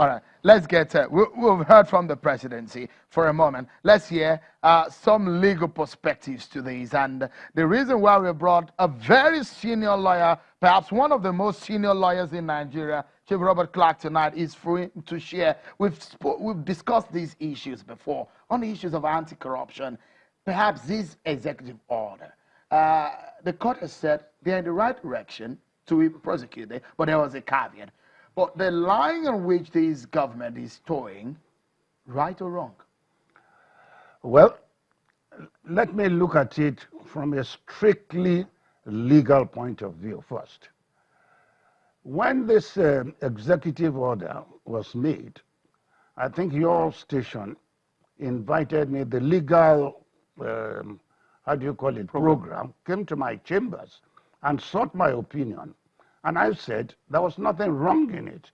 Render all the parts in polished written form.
All right, let's get we've heard from the presidency for a moment. Let's hear some legal perspectives to these. And the reason why we brought a very senior lawyer, perhaps one of the most senior lawyers in Nigeria, Chief Robert Clarke, tonight is for him to share. We've discussed these issues before on the issues of anti-corruption. Perhaps this executive order, the court has said they're in the right direction to prosecute it, but there was a caveat. But the line on which this government is towing, right or wrong? Well, let me look at it from a strictly legal point of view first. When this executive order was made, I think your station invited me, the legal, how do you call it, program, came to my chambers and sought my opinion. And I said there was nothing wrong in it.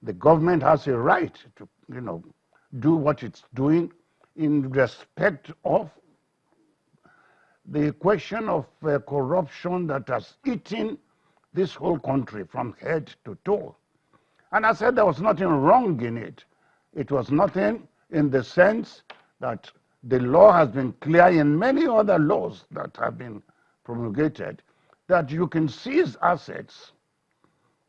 The government has a right to, do what it's doing in respect of the question of corruption that has eaten this whole country from head to toe. And I said there was nothing wrong in it. It was nothing in the sense that the law has been clear in many other laws that have been promulgated, that you can seize assets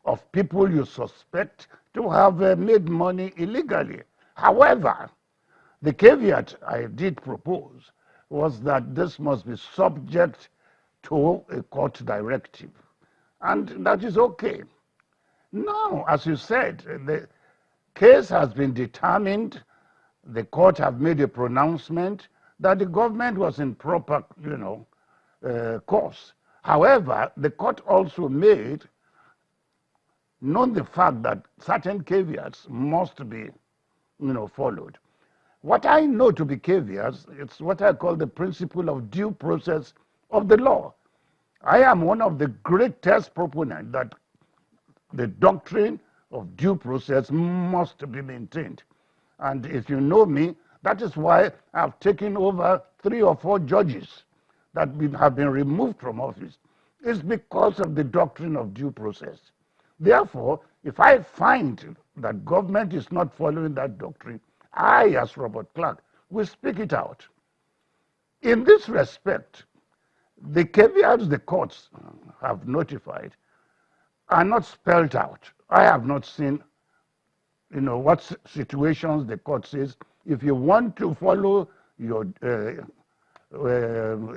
of people you suspect to have made money illegally. However, the caveat I did propose was that this must be subject to a court directive. And that is okay. Now, as you said, the case has been determined. The court have made a pronouncement that the government was in proper, course. However, the court also made known the fact that certain caveats must be, followed. What I know to be caveats, it's what I call the principle of due process of the law. I am one of the greatest proponents that the doctrine of due process must be maintained. And if you know me, that is why I've taken over 3 or 4 judges that have been removed from office. It's because of the doctrine of due process. Therefore, if I find that government is not following that doctrine, I, as Robert Clarke, will speak it out. In this respect, the caveats the courts have notified are not spelled out. I have not seen, what situations the court says. If you want to follow your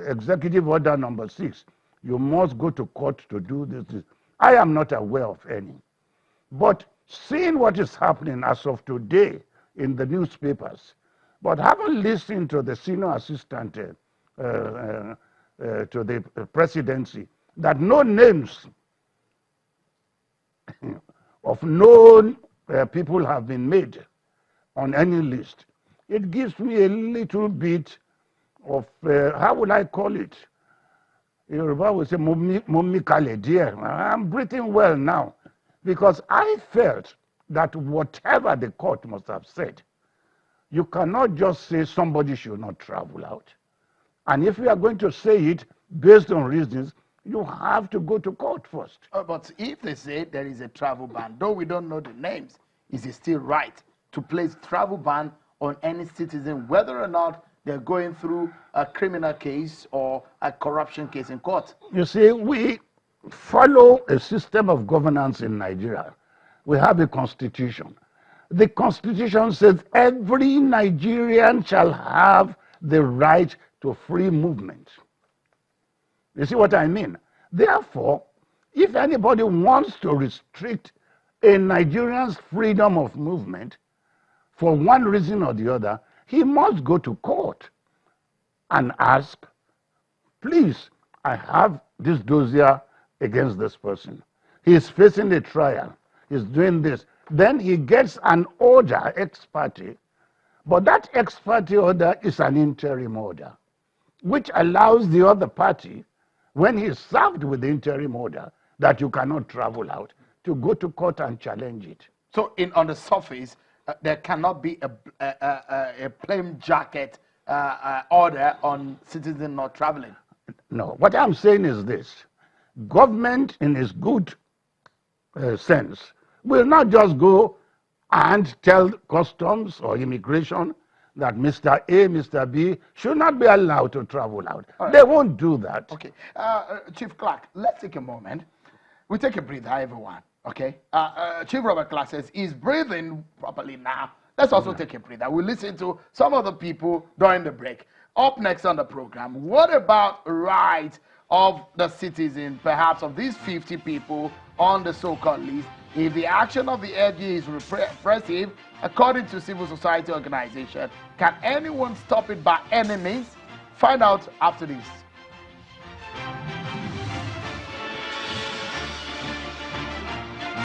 executive order number 6, you must go to court to do this. I am not aware of any. But seeing what is happening as of today in the newspapers, but having listened to the senior assistant to the presidency, that no names of known people have been made on any list, it gives me a little bit of, how would I call it? Yoruba will say, "Mummy Kale, dear." I'm breathing well now, because I felt that whatever the court must have said, you cannot just say somebody should not travel out. And if you are going to say it based on reasons, you have to go to court first. But if they say there is a travel ban, though we don't know the names, is it still right to place travel ban on any citizen, whether or not they're going through a criminal case or a corruption case in court? You see, we follow a system of governance in Nigeria. We have a constitution. The constitution says every Nigerian shall have the right to free movement. You see what I mean? Therefore, if anybody wants to restrict a Nigerian's freedom of movement for one reason or the other, he must go to court and ask, please, I have this dossier against this person. He is facing a trial. He's doing this. Then he gets an order, ex parte, but that ex parte order is an interim order, which allows the other party, when he's served with the interim order, that you cannot travel out, to go to court and challenge it. So on the surface, there cannot be a plain jacket order on citizens not traveling. No, what I'm saying is this. Government, in its good sense, will not just go and tell customs or immigration that Mr. A, Mr. B should not be allowed to travel out. Right. They won't do that. Okay. Chief Clarke, let's take a moment. We take a breather, everyone. Okay. Chief Robert Clarke says he's breathing properly now. Let's also take a breather. We'll listen to some of the people during the break. Up next on the program, what about rights of the citizen, perhaps of these 50 people on the so-called list? If the action of the LG is repressive, according to civil society organization, can anyone stop it by any means? Find out after this.